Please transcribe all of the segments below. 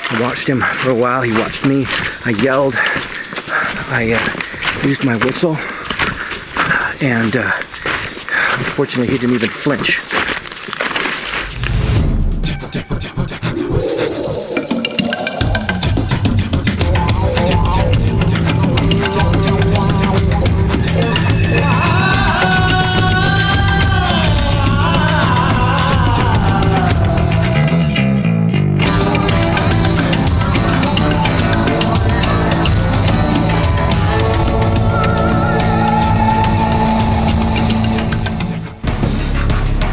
I watched him for a while. He watched me. I yelled. I used my whistle. And unfortunately, he didn't even flinch.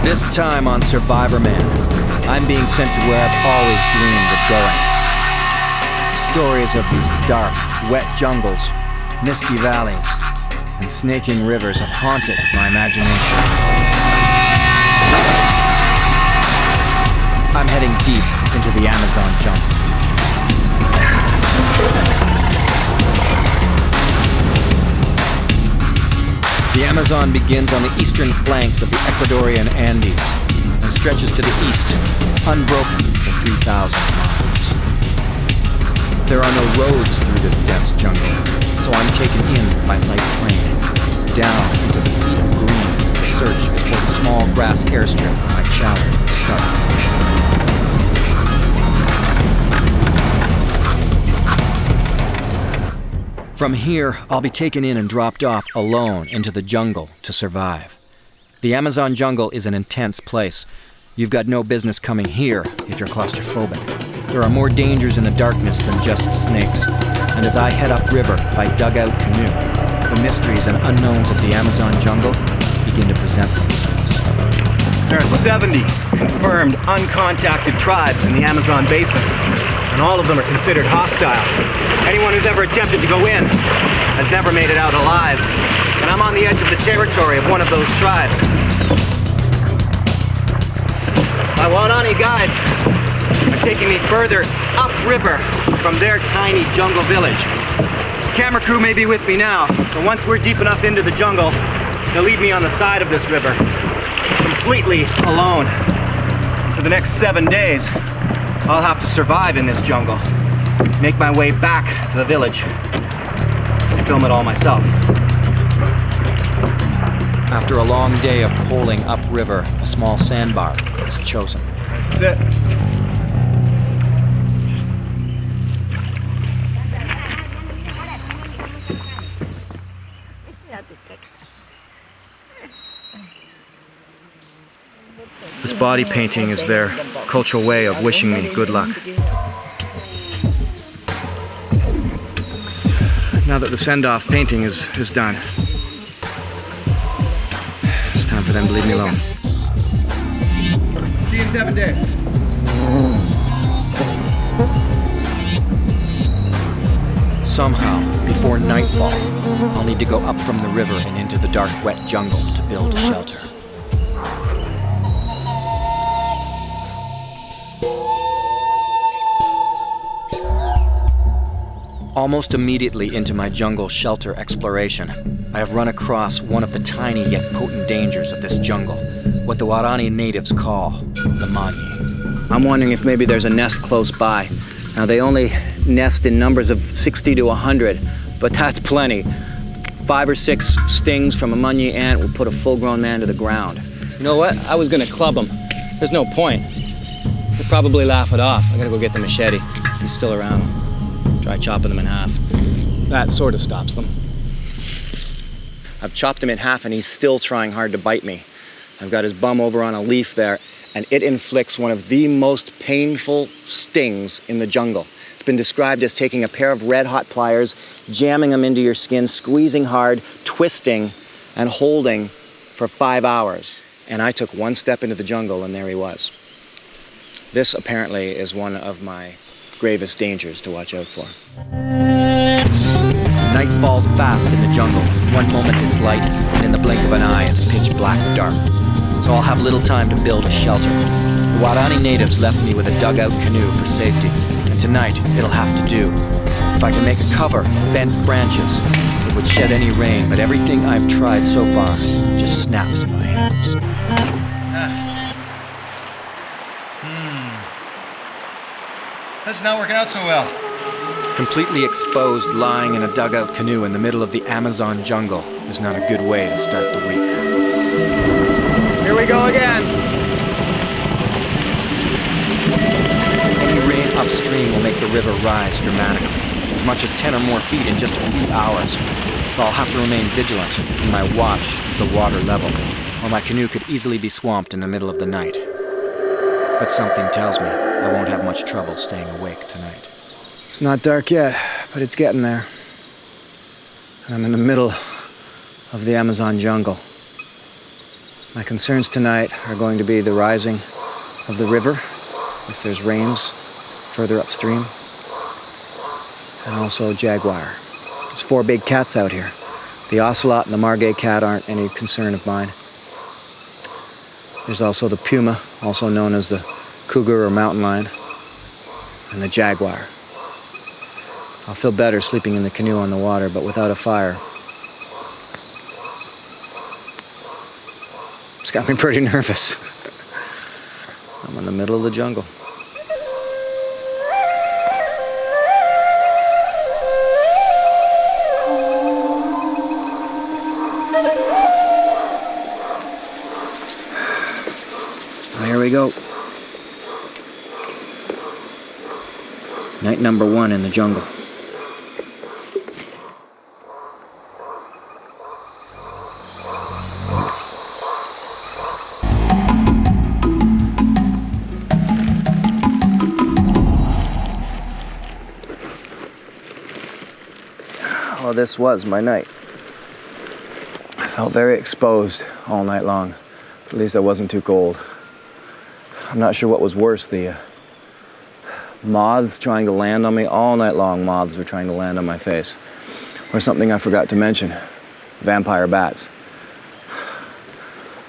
This time on Survivorman, I'm being sent to where I've always dreamed of going. Stories of these dark, wet jungles, misty valleys, and snaking rivers have haunted my imagination. I'm heading deep into the Amazon jungle. The Amazon begins on the eastern flanks of the Ecuadorian Andes and stretches to the east, unbroken for 3,000 miles. There are no roads through this dense jungle, so I'm taken in by light plane, down into the sea of green. The search is for the small grass airstrip I challenge to start. From here, I'll be taken in and dropped off alone into the jungle to survive. The Amazon jungle is an intense place. You've got no business coming here if you're claustrophobic. There are more dangers in the darkness than just snakes. And as I head upriver by dugout canoe, the mysteries and unknowns of the Amazon jungle begin to present themselves. There are 70 confirmed uncontacted tribes in the Amazon basin, and all of them are considered hostile. Anyone who's ever attempted to go in has never made it out alive, and I'm on the edge of the territory of one of those tribes. My Waorani guides are taking me further upriver from their tiny jungle village. The camera crew may be with me now, but once we're deep enough into the jungle, they'll lead me on the side of this river, completely alone. For the next 7 days, I'll have to survive in this jungle, make my way back to the village, and film it all myself. After a long day of poling upriver, a small sandbar is chosen. That's it. This body painting is their cultural way of wishing me good luck. Now that the send-off painting is done, it's time for them to leave me alone. See you in 7 days. Somehow, before nightfall, I'll need to go up from the river and into the dark, wet jungle to build a shelter. Almost immediately into my jungle shelter exploration, I have run across one of the tiny yet potent dangers of this jungle, what the Waorani natives call the manyi. I'm wondering if maybe there's a nest close by. Now, they only nest in numbers of 60 to 100, but that's plenty. 5 or 6 stings from a manyi ant will put a full-grown man to the ground. You know what? I was gonna club him. There's no point. He'll probably laugh it off. I gotta go get the machete. He's still around. Try chopping them in half. That sort of stops them. I've chopped him in half and he's still trying hard to bite me. I've got his bum over on a leaf there, and it inflicts one of the most painful stings in the jungle. It's been described as taking a pair of red-hot pliers, jamming them into your skin, squeezing hard, twisting, and holding for 5 hours. And I took one step into the jungle and there he was. This apparently is one of my gravest dangers to watch out for. Night falls fast in the jungle. One moment it's light, and in the blink of an eye it's pitch black dark. So I'll have little time to build a shelter. The Waorani natives left me with a dugout canoe for safety, and tonight it'll have to do. If I can make a cover of bent branches, it would shed any rain, but everything I've tried so far just snaps in my hands. That's not working out so well. Completely exposed, lying in a dugout canoe in the middle of the Amazon jungle is not a good way to start the week. Here we go again. Any rain upstream will make the river rise dramatically, as much as 10 or more feet in just a few hours. So I'll have to remain vigilant in my watch of the water level, or my canoe could easily be swamped in the middle of the night. But something tells me I won't have much trouble staying awake tonight. It's not dark yet, but it's getting there. I'm in the middle of the Amazon jungle. My concerns tonight are going to be the rising of the river, if there's rains further upstream, and also Jaguar. There's 4 big cats out here. The ocelot and the margay cat aren't any concern of mine. There's also the puma, also known as the cougar or mountain lion, and the jaguar. I'll feel better sleeping in the canoe on the water, but without a fire. It's got me pretty nervous. I'm in the middle of the jungle. Here we go. Night number 1 in the jungle. Well, this was my night. I felt very exposed all night long. At least I wasn't too cold. I'm not sure what was worse, the moths trying to land on me. All night long, moths were trying to land on my face. Or something I forgot to mention, vampire bats.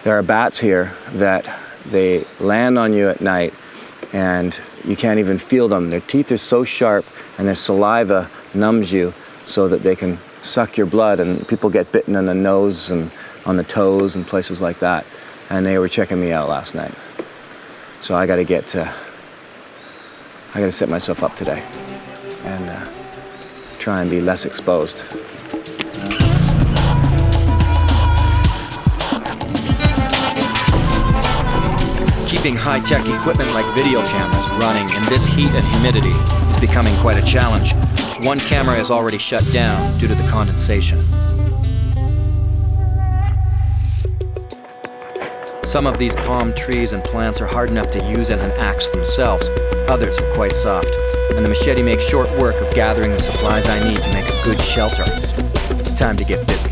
There are bats here that they land on you at night and you can't even feel them. Their teeth are so sharp and their saliva numbs you so that they can suck your blood, and people get bitten in the nose and on the toes and places like that. And they were checking me out last night. So I gotta set myself up today and try and be less exposed. Keeping high-tech equipment like video cameras running in this heat and humidity is becoming quite a challenge. One camera is already shut down due to the condensation. Some of these palm trees and plants are hard enough to use as an axe themselves. Others are quite soft, and the machete makes short work of gathering the supplies I need to make a good shelter. It's time to get busy.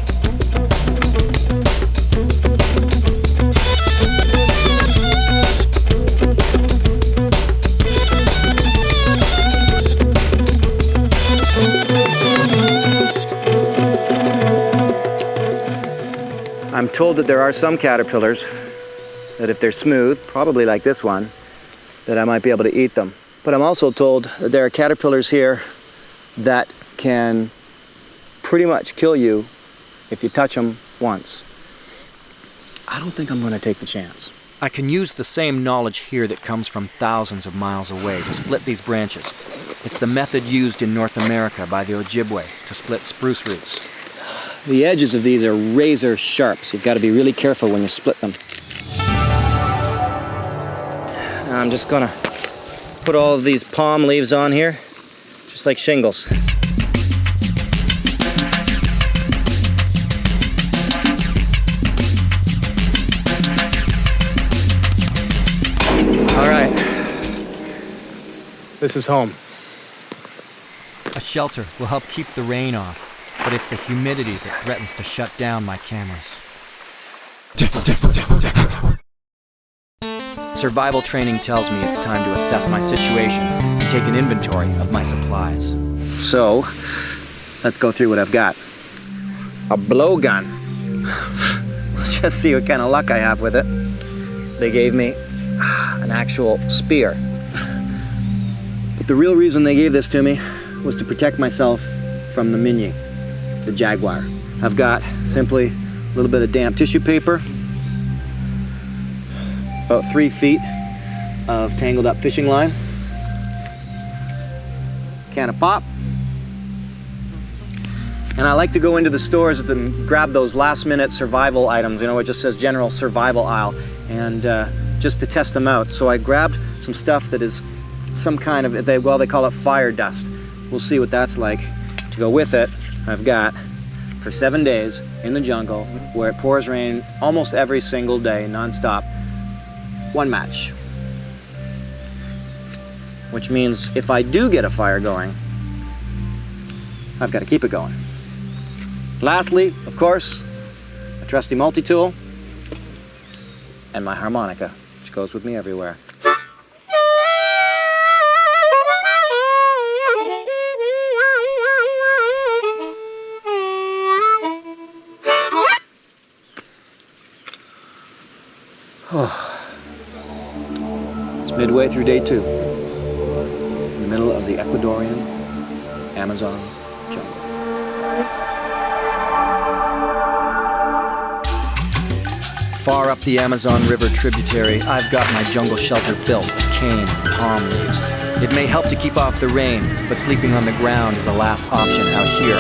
I'm told that there are some caterpillars that if they're smooth, probably like this one, that I might be able to eat them. But I'm also told that there are caterpillars here that can pretty much kill you if you touch them once. I don't think I'm going to take the chance. I can use the same knowledge here that comes from thousands of miles away to split these branches. It's the method used in North America by the Ojibwe to split spruce roots. The edges of these are razor sharp, so you've got to be really careful when you split them. I'm just gonna put all of these palm leaves on here, just like shingles. All right, this is home. A shelter will help keep the rain off, but it's the humidity that threatens to shut down my cameras. Survival training tells me it's time to assess my situation and take an inventory of my supplies. So, let's go through what I've got. A blowgun. Let's just see what kind of luck I have with it. They gave me an actual spear. But the real reason they gave this to me was to protect myself from the Minye, the Jaguar. I've got simply a little bit of damp tissue paper, about 3 feet of tangled up fishing line, can of pop. And I like to go into the stores and grab those last-minute survival items. You know, it just says general survival aisle, and just to test them out. So I grabbed some stuff that is some kind of, they call it fire dust. We'll see what that's like. To go with it, I've got, for 7 days in the jungle, where it pours rain almost every single day, non-stop, 1 match. Which means if I do get a fire going, I've got to keep it going. Lastly, of course, a trusty multi-tool and my harmonica, which goes with me everywhere. It's midway through day 2, in the middle of the Ecuadorian Amazon jungle. Far up the Amazon River tributary, I've got my jungle shelter built with cane and palm leaves. It may help to keep off the rain, but sleeping on the ground is a last option out here.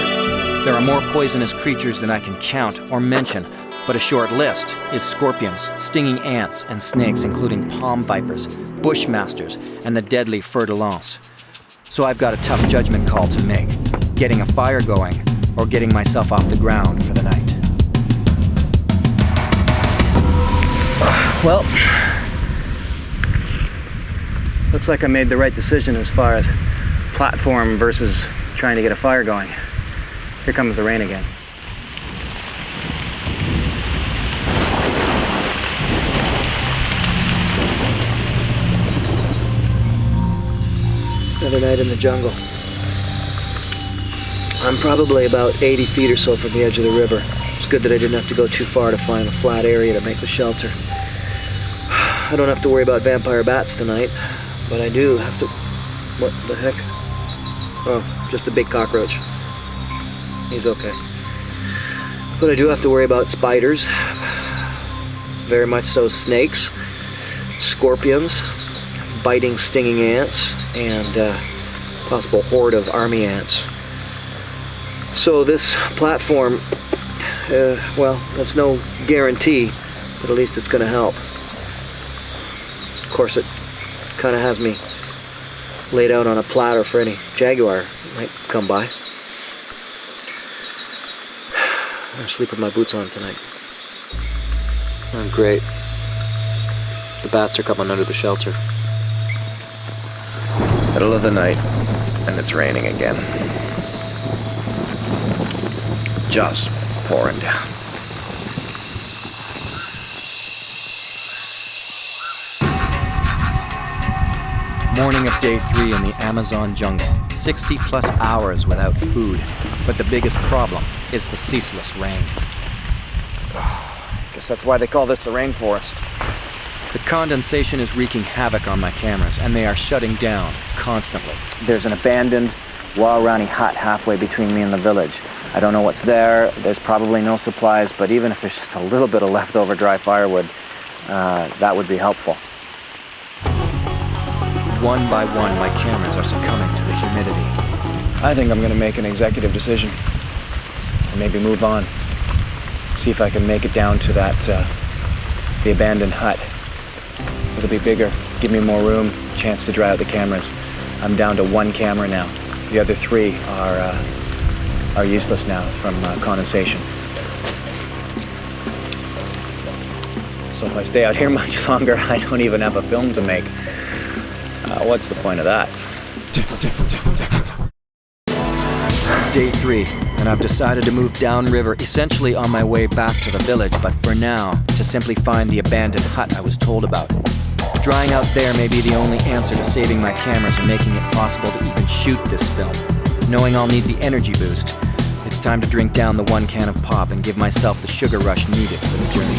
There are more poisonous creatures than I can count or mention, but a short list is scorpions, stinging ants, and snakes, including palm vipers, bushmasters, and the deadly fer-de-lance. So I've got a tough judgment call to make, getting a fire going or getting myself off the ground for the night. Well, looks like I made the right decision as far as platform versus trying to get a fire going. Here comes the rain again. Another night in the jungle. I'm probably about 80 feet or so from the edge of the river. It's good that I didn't have to go too far to find a flat area to make the shelter. I don't have to worry about vampire bats tonight, but I do have to... What the heck? Oh, just a big cockroach. He's okay. But I do have to worry about spiders. Very much so snakes, scorpions, biting, stinging ants, and possible horde of army ants. So this platform, well, that's no guarantee, but at least it's going to help. Of course, it kind of has me laid out on a platter for any Jaguar might come by. I'm sleep with my boots on tonight. Oh, great. The bats are coming under the shelter. Middle of the night, and it's raining again. Just pouring down. Morning of day 3 in the Amazon jungle. 60 plus hours without food. But the biggest problem is the ceaseless rain. Guess that's why they call this the rainforest. The condensation is wreaking havoc on my cameras, and they are shutting down constantly. There's an abandoned Waorani hut halfway between me and the village. I don't know what's there. There's probably no supplies, but even if there's just a little bit of leftover dry firewood, that would be helpful. One by one, my cameras are succumbing to the humidity. I think I'm going to make an executive decision and maybe move on. See if I can make it down to that, the abandoned hut. It'll be bigger, give me more room, chance to dry out the cameras. I'm down to 1 camera now. The other 3 are useless now from condensation. So if I stay out here much longer, I don't even have a film to make. What's the point of that? Day 3, and I've decided to move downriver, essentially on my way back to the village, but for now, to simply find the abandoned hut I was told about. Drying out there may be the only answer to saving my cameras and making it possible to even shoot this film. Knowing I'll need the energy boost, it's time to drink down the 1 can of pop and give myself the sugar rush needed for the journey.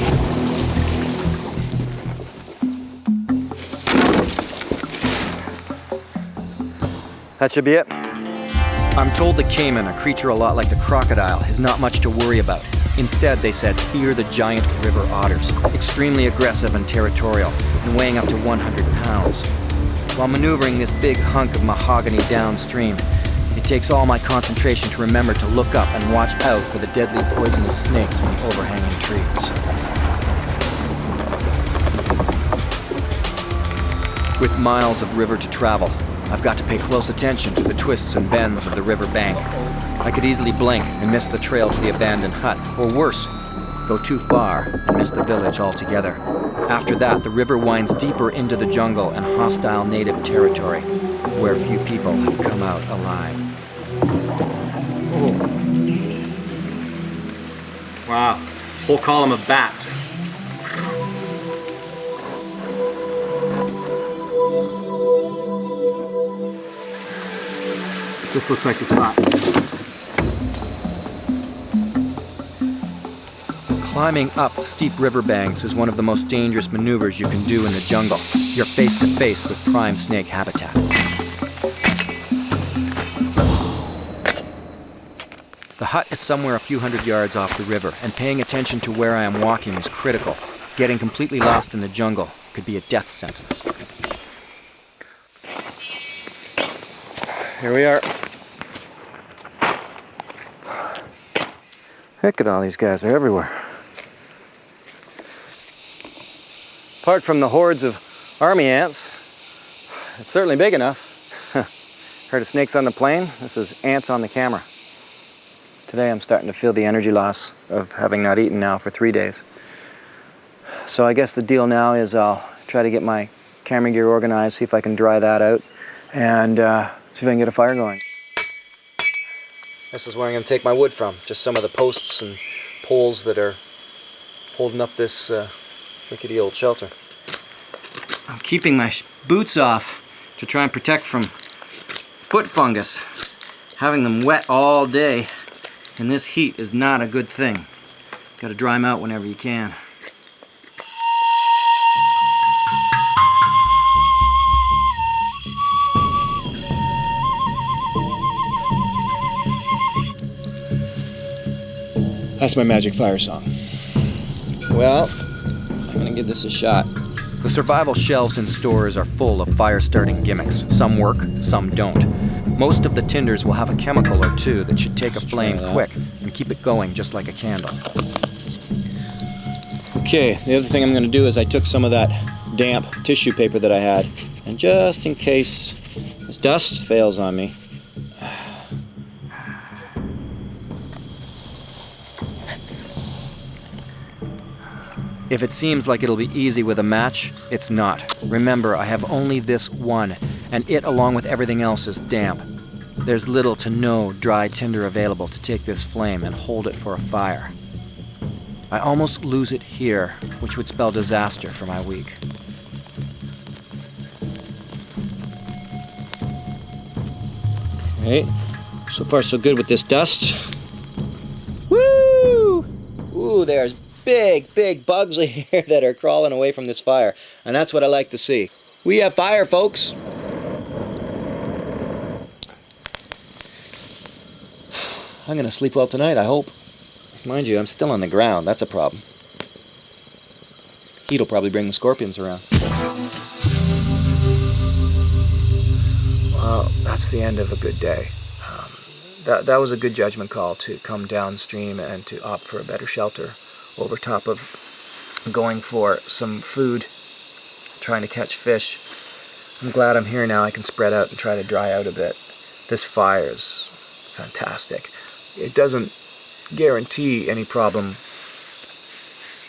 That should be it. I'm told the caiman, a creature a lot like the crocodile, is not much to worry about. Instead, they said, fear the giant river otters, extremely aggressive and territorial, and weighing up to 100 pounds. While maneuvering this big hunk of mahogany downstream, It takes all my concentration to remember to look up and watch out for the deadly poisonous snakes in the overhanging trees. With miles of river to travel, I've got to pay close attention to the twists and bends of the river bank. I could easily blink and miss the trail to the abandoned hut, or worse, go too far and miss the village altogether. After that, the river winds deeper into the jungle and hostile native territory, where few people have come out alive. Oh. Wow, whole column of bats. This looks like the spot. Climbing up steep riverbanks is one of the most dangerous maneuvers you can do in the jungle. You're face to face with prime snake habitat. The hut is somewhere a few hundred yards off the river, and paying attention to where I am walking is critical. Getting completely lost in the jungle could be a death sentence. Here we are. Look at all these guys, they're everywhere. Apart from the hordes of army ants, it's certainly big enough. Heard of snakes on the plane? This is ants on the camera. Today I'm starting to feel the energy loss of having not eaten now for 3 days. So I guess the deal now is I'll try to get my camera gear organized, see if I can dry that out, and see if I can get a fire going. This is where I'm going to take my wood from, just some of the posts and poles that are holding up this rickety old shelter. I'm keeping my boots off to try and protect from foot fungus. Having them wet all day in this heat is not a good thing. Got to dry them out whenever you can. That's my magic fire song. Well, I'm gonna give this a shot. The survival shelves in stores are full of fire-starting gimmicks. Some work, some don't. Most of the tinders will have a chemical or two that should take a flame quick and keep it going just like a candle. Okay, the other thing I'm gonna do is I took some of that damp tissue paper that I had, and just in case this dust fails on me, If it seems like it'll be easy with a match, it's not. Remember, I have only this one, and it, along with everything else, is damp. There's little to no dry tinder available to take this flame and hold it for a fire. I almost lose it here, which would spell disaster for my week. okay, so far so good with this dust. Woo! Ooh, there's big bugs here that are crawling away from this fire, and that's what I like to see. We have fire, folks. I'm gonna sleep well tonight, I hope. Mind you, I'm still on the ground. That's a problem. Heat'll probably bring the scorpions around. Well, that's the end of a good day. That was a good judgment call to come downstream and to opt for a better shelter over top of going for some food, trying to catch fish. I'm glad I'm here now. I can spread out and try to dry out a bit. This fire is fantastic. It doesn't guarantee any problem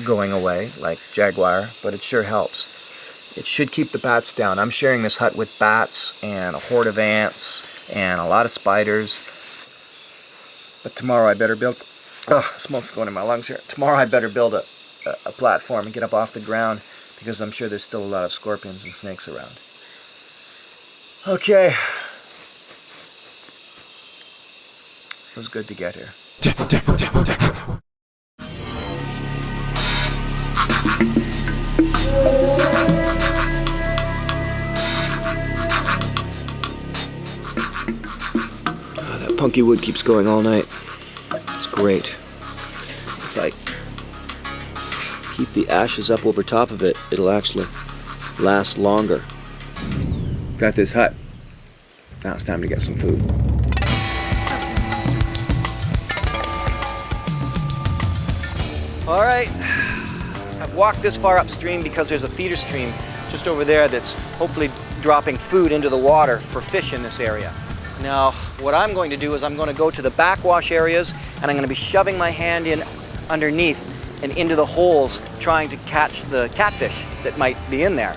going away like Jaguar, but it sure helps. It should keep the bats down. I'm sharing this hut with bats and a horde of ants and a lot of spiders. But tomorrow I better build... Oh, smoke's going in my lungs here. Tomorrow I better build a platform and get up off the ground, because I'm sure there's still a lot of scorpions and snakes around. Okay. It was good to get here. That punky wood keeps going all night. It's great. If I keep the ashes up over top of it, it'll actually last longer. Got this hut. Now it's time to get some food. All right, I've walked this far upstream because there's a feeder stream just over there that's hopefully dropping food into the water for fish in this area. Now, what I'm going to do is I'm going to go to the backwash areas and I'm going to be shoving my hand in underneath and into the holes trying to catch the catfish that might be in there.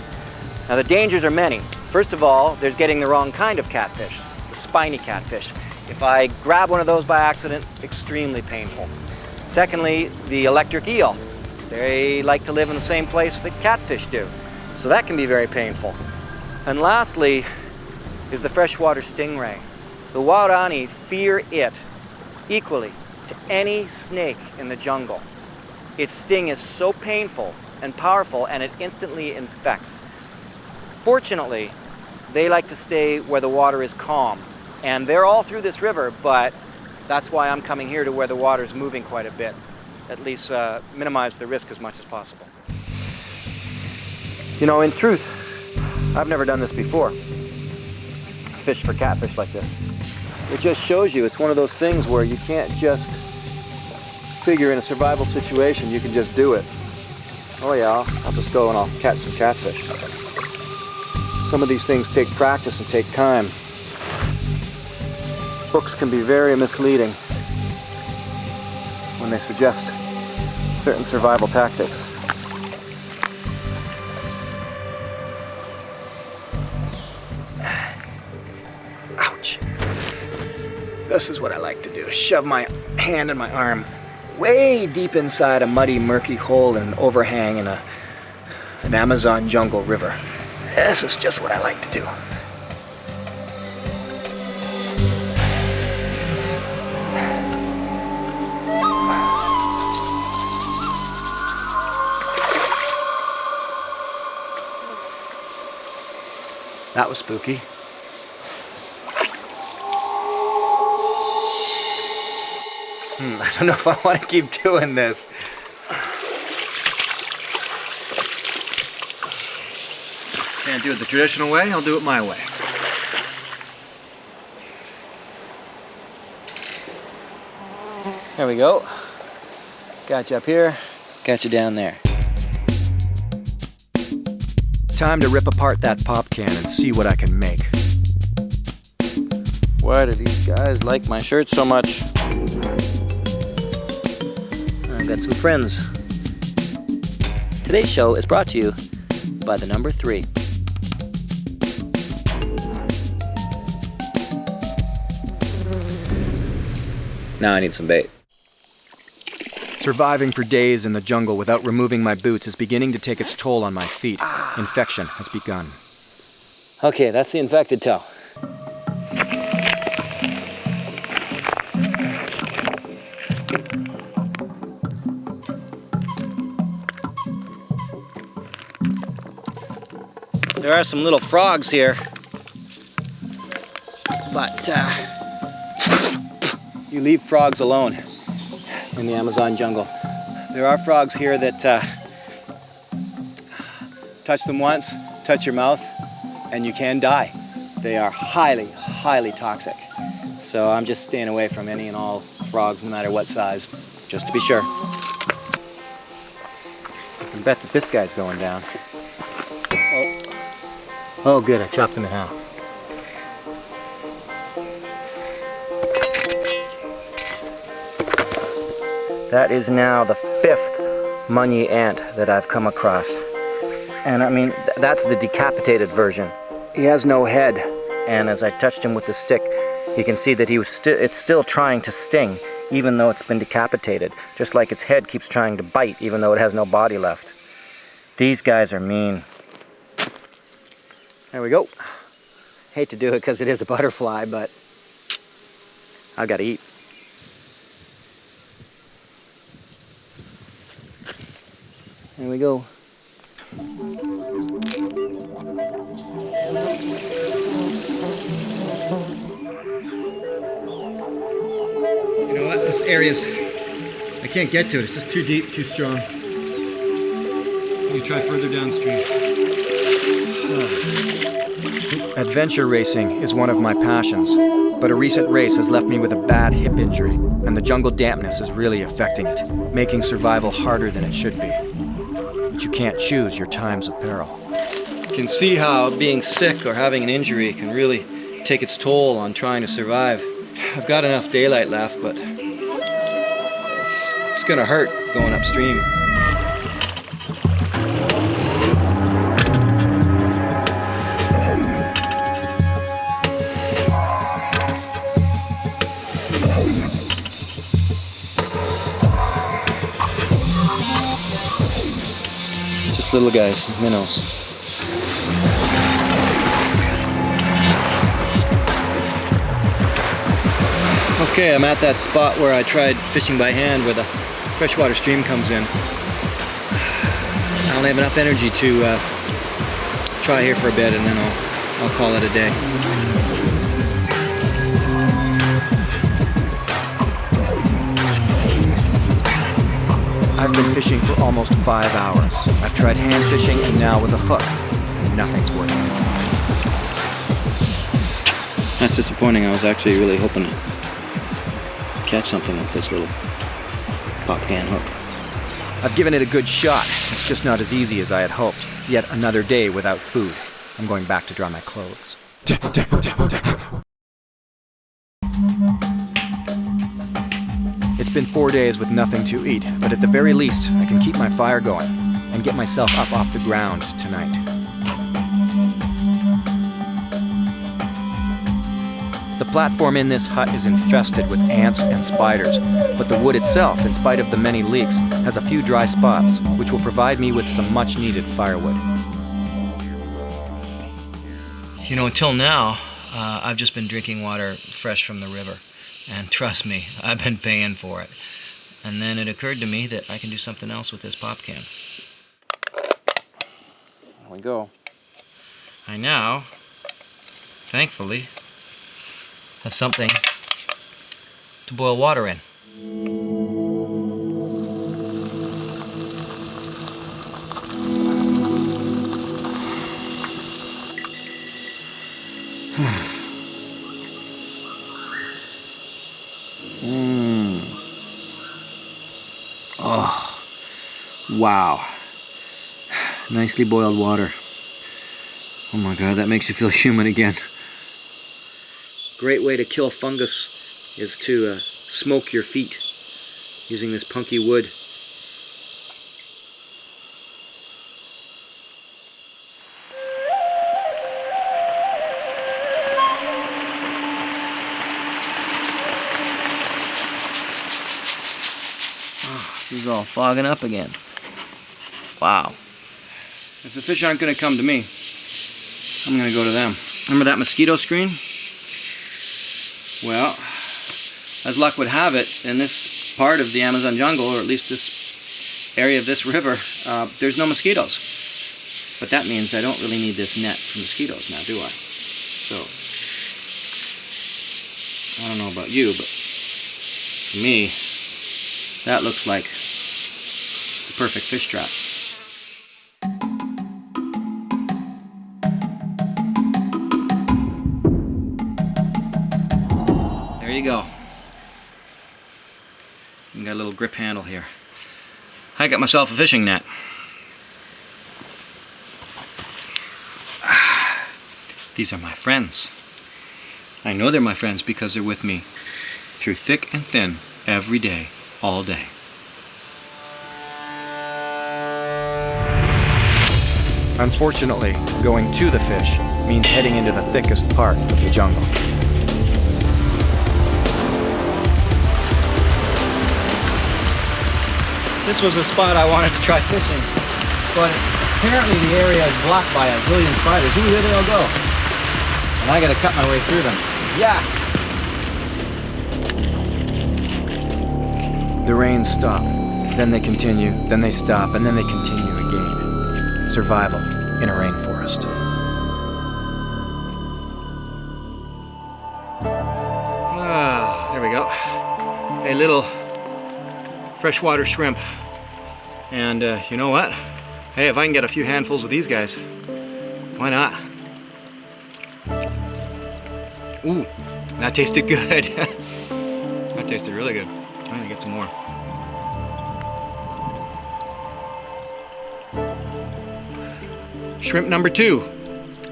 Now, the dangers are many. First of all, there's getting the wrong kind of catfish, the spiny catfish. If I grab one of those by accident, extremely painful. Secondly, the electric eel. They like to live in the same place that catfish do, so that can be very painful. And lastly is the freshwater stingray. The Waorani fear it equally to any snake in the jungle. Its sting is so painful and powerful, and it instantly infects. Fortunately, they like to stay where the water is calm, and they're all through this river, but that's why I'm coming here to where the water is moving quite a bit. At least minimize the risk as much as possible. You know, in truth, I've never done this before. Fish for catfish like this. It just shows you it's one of those things where you can't just figure in a survival situation you can just do it. Oh yeah, I'll just go and I'll catch some catfish. Some of these things take practice and take time. Books can be very misleading when they suggest certain survival tactics. Ouch. This is what I like to do. Shove my hand and my arm way deep inside a muddy, murky hole in an overhang in an Amazon jungle river. This is just what I like to do. That was spooky. I don't know if I want to keep doing this. Can't do it the traditional way, I'll do it my way. There we go. Got you up here, got you down there. Time to rip apart that pop can and see what I can make. Why do these guys like my shirt so much? I've got some friends. Today's show is brought to you by the number 3. Now I need some bait. Surviving for days in the jungle without removing my boots is beginning to take its toll on my feet. Infection has begun. Okay, that's the infected toe. There are some little frogs here, but you leave frogs alone in the Amazon jungle. There are frogs here that touch them once, touch your mouth, and you can die. They are highly, highly toxic. So I'm just staying away from any and all frogs, no matter what size, just to be sure. I can bet that this guy's going down. Oh good, I chopped him in half. That is now the 5th munyi ant that I've come across. And I mean, that's the decapitated version. He has no head, and as I touched him with the stick, you can see that it's still trying to sting, even though it's been decapitated. Just like its head keeps trying to bite, even though it has no body left. These guys are mean. There we go. Hate to do it because it is a butterfly, but I gotta eat. There we go. You know what? This area's... I can't get to it. It's just too deep, too strong. You try further downstream. Adventure racing is one of my passions. But a recent race has left me with a bad hip injury, and the jungle dampness is really affecting it, making survival harder than it should be. But you can't choose your times of peril. You can see how being sick or having an injury can really take its toll on trying to survive. I've got enough daylight left, but it's gonna hurt going upstream. Just little guys, minnows. Okay, I'm at that spot where I tried fishing by hand where the freshwater stream comes in. I only have enough energy to try here for a bit and then I'll call it a day. I've been fishing for almost 5 hours. I've tried hand fishing and now with a hook, and nothing's working. That's disappointing. I was actually really hoping to catch something with this little pop can hook. I've given it a good shot. It's just not as easy as I had hoped. Yet another day without food. I'm going back to dry my clothes. It's been 4 days with nothing to eat, but at the very least, I can keep my fire going and get myself up off the ground tonight. The platform in this hut is infested with ants and spiders, but the wood itself, in spite of the many leaks, has a few dry spots, which will provide me with some much-needed firewood. You know, until now, I've just been drinking water fresh from the river. And trust me, I've been paying for it. And then it occurred to me that I can do something else with this pop can. There we go. I now, thankfully, have something to boil water in. Oh, wow. Nicely boiled water. Oh my God, that makes you feel human again. Great way to kill fungus is to smoke your feet using this punky wood. This is all fogging up again. Wow. If the fish aren't going to come to me, I'm going to go to them. Remember that mosquito screen? Well, as luck would have it, in this part of the Amazon jungle, or at least this area of this river, there's no mosquitoes. But that means I don't really need this net for mosquitoes now, do I? So, I don't know about you, but for me, that looks like the perfect fish trap. There you go. You got a little grip handle here. I got myself a fishing net. These are my friends. I know they're my friends because they're with me through thick and thin every day. All day. Unfortunately, going to the fish means heading into the thickest part of the jungle. This was a spot I wanted to try fishing, but apparently the area is blocked by a zillion spiders. Ooh, here they all go. And I gotta cut my way through them. Yeah! The rains stop, then they continue, then they stop, and then they continue again. Survival in a rainforest. Ah, there we go. A little freshwater shrimp. And you know what? Hey, if I can get a few handfuls of these guys, why not? Ooh, That tasted good. That tasted really good. I'm gonna get some more. Shrimp number 2.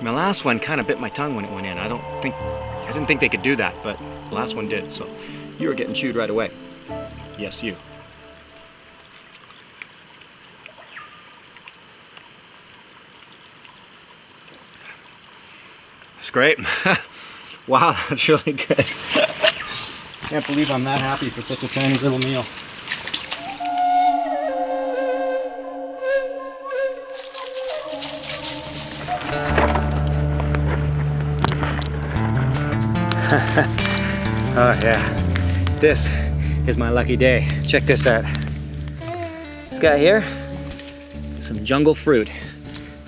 My last one kind of bit my tongue when it went in. I didn't think they could do that, but the last one did. So you were getting chewed right away. Yes, you. It's great. Wow, that's really good. Can't believe I'm that happy for such a tiny little meal. Oh yeah, this is my lucky day. Check this out. This guy here, some jungle fruit.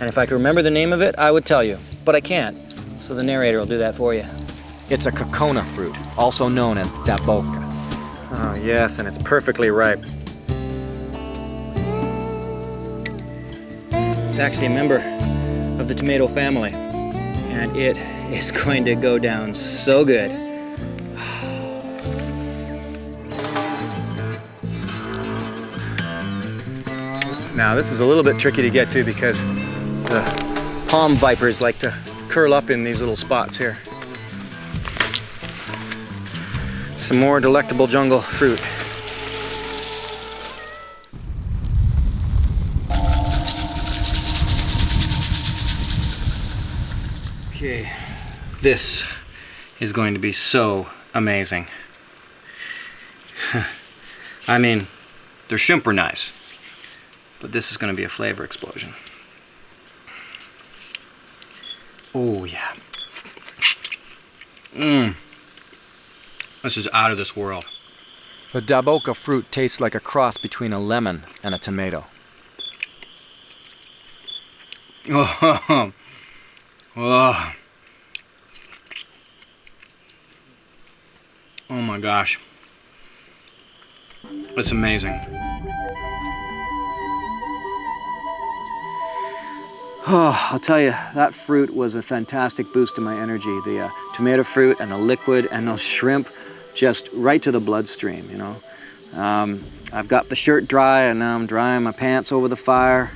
And if I could remember the name of it, I would tell you, but I can't. So the narrator will do that for you. It's a cocona fruit, also known as daboka. Oh yes, and it's perfectly ripe. It's actually a member of the tomato family, and it is going to go down so good. Now this is a little bit tricky to get to because the palm vipers like to curl up in these little spots here. Some more delectable jungle fruit. Okay, this is going to be so amazing. I mean, their shrimp are nice, but this is going to be a flavor explosion. Oh yeah. This is out of this world. The daboka fruit tastes like a cross between a lemon and a tomato. Oh, oh. Oh my gosh. It's amazing. Oh, I'll tell you, that fruit was a fantastic boost to my energy. The tomato fruit and the liquid and those shrimp, just right to the bloodstream, you know. I've got the shirt dry and now I'm drying my pants over the fire.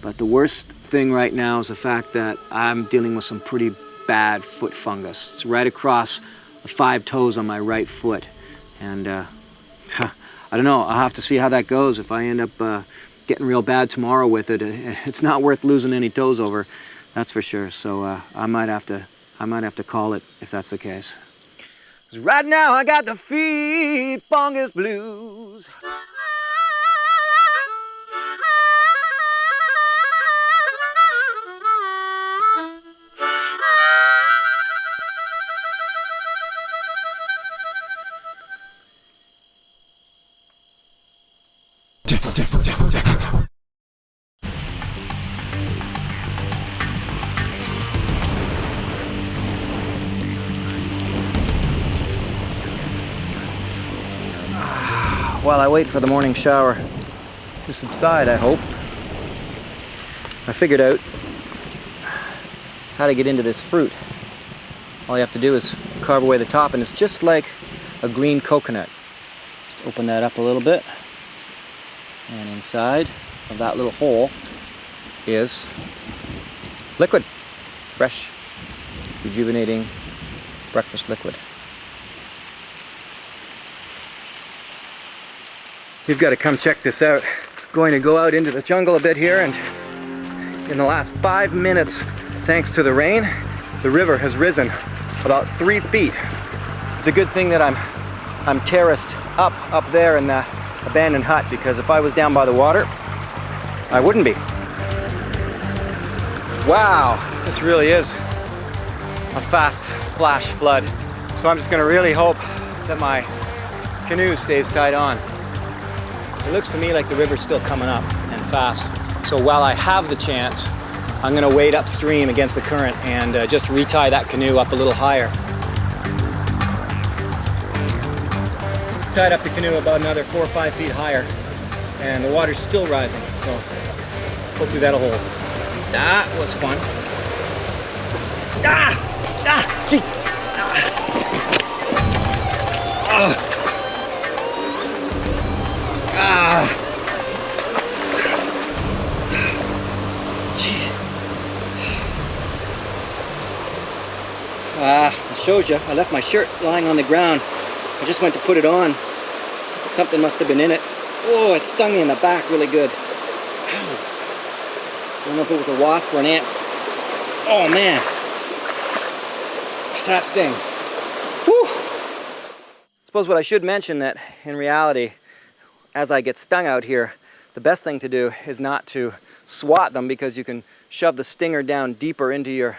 But the worst thing right now is the fact that I'm dealing with some pretty bad foot fungus. It's right across the 5 toes on my right foot. And I don't know, I'll have to see how that goes. If I end up getting real bad tomorrow with it, it's not worth losing any toes over, that's for sure. So I might have to call it if that's the case. 'Cause right now I got the feet fungus blues. While I wait for the morning shower to subside, I hope, I figured out how to get into this fruit. All you have to do is carve away the top, and it's just like a green coconut. Just open that up a little bit, and inside of that little hole is liquid, fresh, rejuvenating breakfast liquid. You've got to come check this out. Going to go out into the jungle a bit here, and in the last 5 minutes, thanks to the rain, the river has risen about 3 feet. It's a good thing that I'm terraced up there in the abandoned hut, because if I was down by the water, I wouldn't be. Wow, this really is a fast flash flood. So I'm just gonna really hope that my canoe stays tied on. It looks to me like the river's still coming up and fast. So while I have the chance, I'm gonna wade upstream against the current and just retie that canoe up a little higher. Tied up the canoe about another 4 or 5 feet higher, and the water's still rising, so hopefully that'll hold. That was fun. Gee. It shows you, I left my shirt lying on the ground. I just went to put it on. Something must have been in it. Oh, it stung me in the back really good. Ow. I don't know if it was a wasp or an ant. Oh man. What's that sting? Whew. I suppose what I should mention that in reality, as I get stung out here, the best thing to do is not to swat them, because you can shove the stinger down deeper into your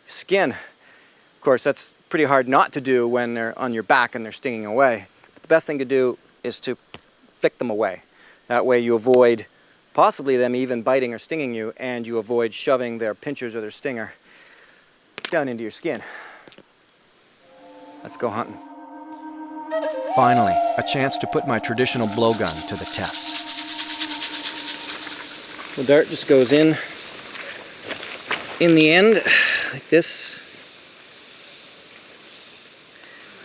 skin. Of course, that's pretty hard not to do when they're on your back and they're stinging away. But the best thing to do is to flick them away. That way you avoid possibly them even biting or stinging you, and you avoid shoving their pinchers or their stinger down into your skin. Let's go hunting. Finally, a chance to put my traditional blowgun to the test. The dart just goes in the end like this,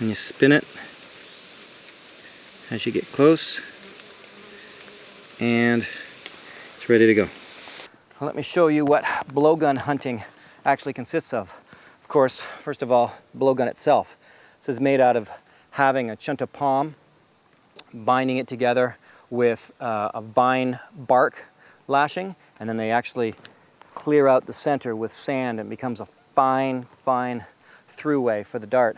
and you spin it as you get close, and it's ready to go. Well, let me show you what blowgun hunting actually consists of. Of course, first of all, blowgun itself. This is made out of having a chunta palm, binding it together with a vine bark lashing, and then they actually clear out the center with sand, and it becomes a fine, fine throughway for the dart.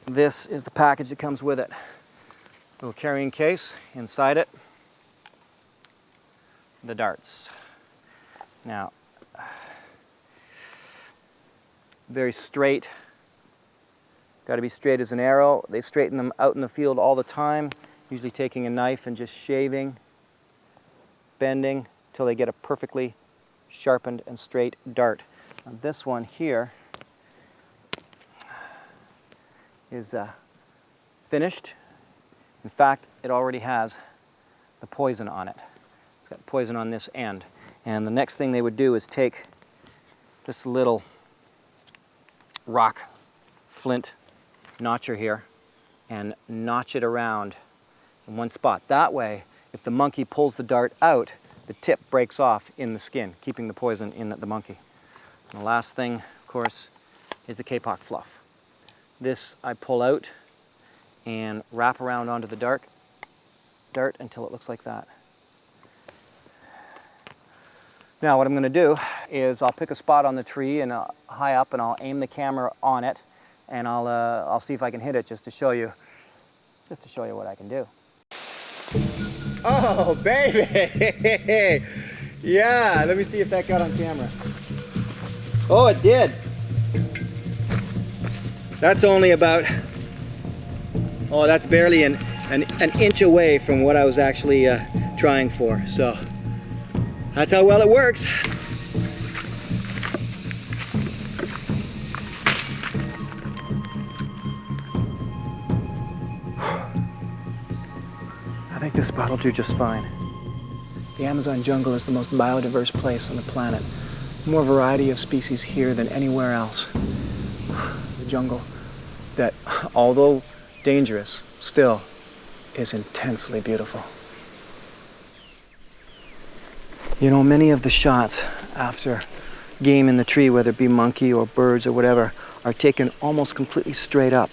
This is the package that comes with it. Little carrying case, inside it, the darts. Now, very straight, got to be straight as an arrow. They straighten them out in the field all the time, usually taking a knife and just shaving, bending, till they get a perfectly sharpened and straight dart. Now, this one here is finished. In fact, it already has the poison on it. It's got poison on this end. And the next thing they would do is take this little rock flint notcher here and notch it around in one spot. That way, if the monkey pulls the dart out, the tip breaks off in the skin, keeping the poison in the monkey. And the last thing, of course, is the kapok fluff. This I pull out and wrap around onto the dart until it looks like that. Now what I'm going to do is I'll pick a spot on the tree and high up, and I'll aim the camera on it, and I'll see if I can hit it just to show you what I can do. Oh baby! Yeah, let me see if that got on camera. Oh, it did. That's only about, oh, that's barely an inch away from what I was actually trying for. So that's how well it works. I think this spot will do just fine. The Amazon jungle is the most biodiverse place on the planet. More variety of species here than anywhere else. The jungle that, although dangerous, still is intensely beautiful. You know, many of the shots after game in the tree, whether it be monkey or birds or whatever, are taken almost completely straight up.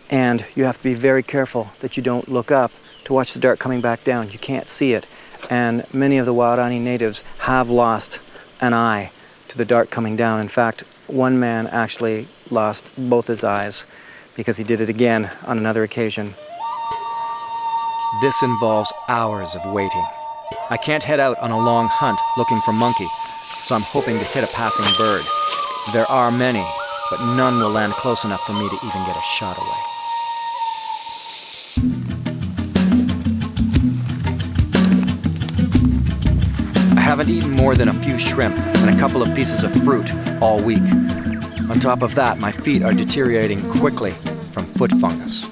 And you have to be very careful that you don't look up to watch the dart coming back down. You can't see it. And many of the Waorani natives have lost an eye to the dart coming down. In fact, one man actually lost both his eyes because he did it again on another occasion. This involves hours of waiting. I can't head out on a long hunt looking for monkey, so I'm hoping to hit a passing bird. There are many, but none will land close enough for me to even get a shot away. I haven't eaten more than a few shrimp and a couple of pieces of fruit all week. On top of that, my feet are deteriorating quickly from foot fungus.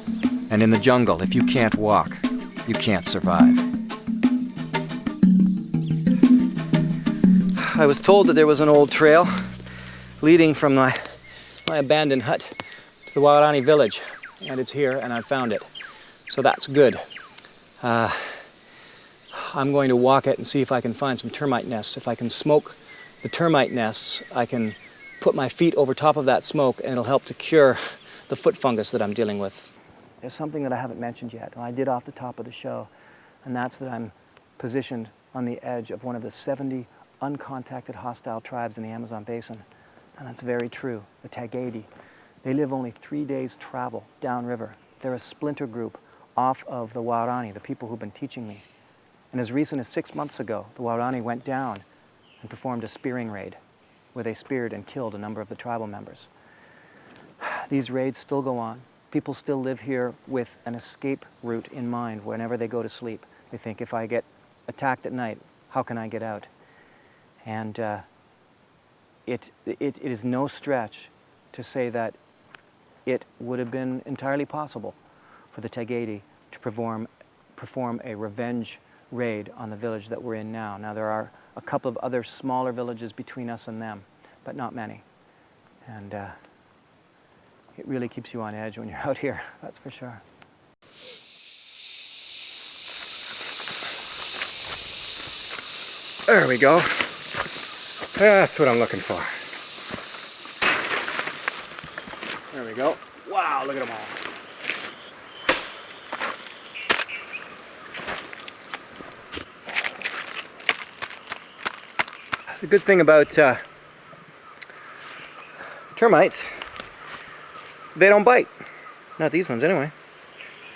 And in the jungle, if you can't walk, you can't survive. I was told that there was an old trail leading from my abandoned hut to the Waorani village, and it's here, and I found it. So that's good. I'm going to walk it and see if I can find some termite nests. If I can smoke the termite nests, I can put my feet over top of that smoke, and it'll help to cure the foot fungus that I'm dealing with. There's something that I haven't mentioned yet, and I did off the top of the show, and that's that I'm positioned on the edge of one of the 70 uncontacted hostile tribes in the Amazon basin. And that's very true, the Tagadi. They live only 3 days travel downriver. They're a splinter group off of the Waorani, the people who've been teaching me. And as recent as 6 months ago, the Waorani went down and performed a spearing raid where they speared and killed a number of the tribal members. These raids still go on. People still live here with an escape route in mind whenever they go to sleep. They think, if I get attacked at night, how can I get out? And it is no stretch to say that it would have been entirely possible for the Tagadi to perform a revenge raid on the village that we're in now. Now, there are a couple of other smaller villages between us and them, but not many. And it really keeps you on edge when you're out here, that's for sure. There we go. That's what I'm looking for. There we go. Wow, look at them all. The good thing about termites, they don't bite. Not these ones anyway.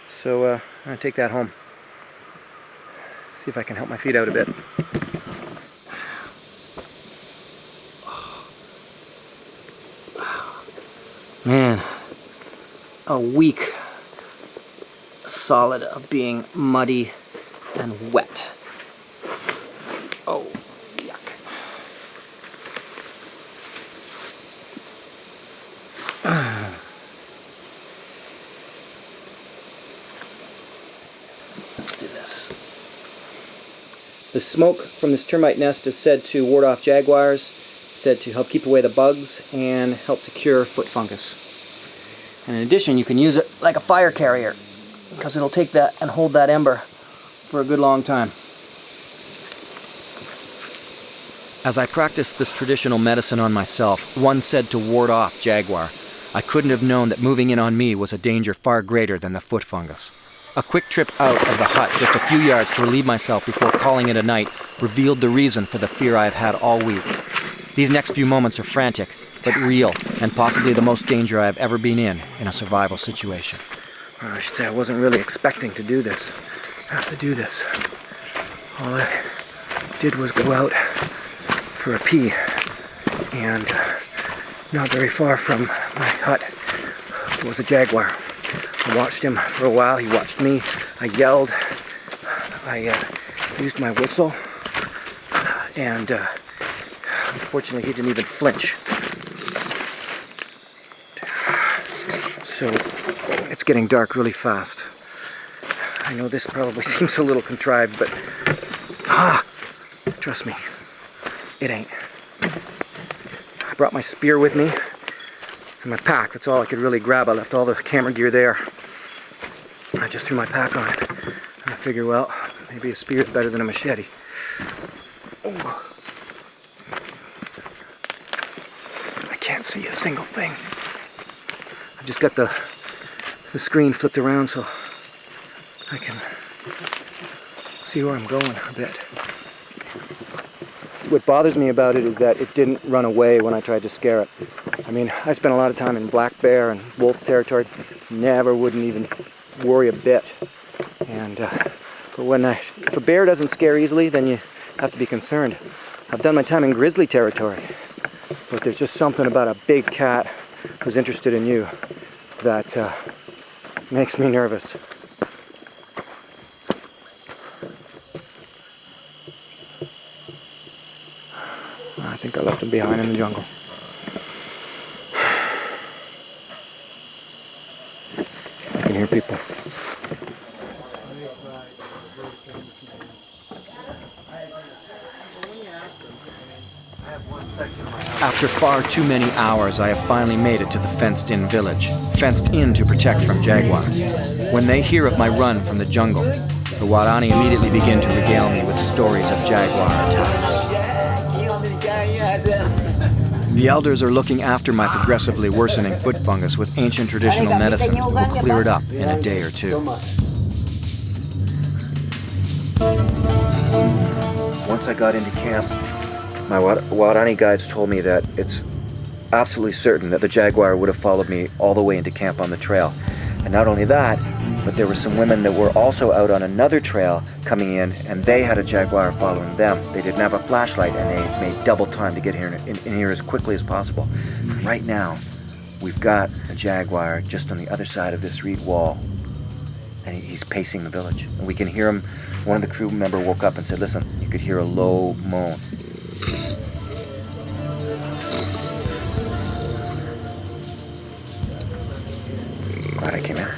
So I'm going to take that home. See if I can help my feet out a bit. Man, a week solid of being muddy and wet. Oh, yuck. Let's do this. The smoke from this termite nest is said to ward off jaguars, said to help keep away the bugs, and help to cure foot fungus. And in addition, you can use it like a fire carrier, because it'll take that and hold that ember for a good long time. As I practiced this traditional medicine on myself, one said to ward off Jaguar. I couldn't have known that moving in on me was a danger far greater than the foot fungus. A quick trip out of the hut, just a few yards to relieve myself before calling it a night, revealed the reason for the fear I have had all week. These next few moments are frantic, but real, and possibly the most danger I have ever been in a survival situation. Well, I should say I wasn't really expecting to do this. Have to do this. All I did was go out for a pee, and not very far from my hut was a jaguar. I watched him for a while. He watched me. I yelled. I used my whistle, and unfortunately, he didn't even flinch. So, it's getting dark really fast. I know this probably seems a little contrived, but trust me, it ain't. I brought my spear with me and my pack. That's all I could really grab. I left all the camera gear there. I just threw my pack on it. And I figure, well, maybe a spear is better than a machete. Oh. I can't see a single thing. I just got the screen flipped around so I can see where I'm going a bit. What bothers me about it is that it didn't run away when I tried to scare it. I mean, I spent a lot of time in black bear and wolf territory. Wouldn't even worry a bit. And but if a bear doesn't scare easily, then you have to be concerned. I've done my time in grizzly territory, but there's just something about a big cat who's interested in you that makes me nervous. I think I left him behind in the jungle. I can hear people. I have one After far too many hours, I have finally made it to the fenced-in village, fenced in to protect from Jaguar. When they hear of my run from the jungle, the Waorani immediately begin to regale me with stories of Jaguar attacks. The elders are looking after my progressively worsening foot fungus with ancient traditional medicines that will clear it up in a day or two. Once I got into camp, my Waorani guides told me that it's absolutely certain that the Jaguar would have followed me all the way into camp on the trail. And not only that, but there were some women that were also out on another trail coming in, and they had a Jaguar following them. They didn't have a flashlight, and they made double time to get here in here as quickly as possible. Right now, we've got a Jaguar just on the other side of this reed wall, and he's pacing the village. And we can hear him. One of the crew member woke up and said, listen, you could hear a low moan. Glad I came here.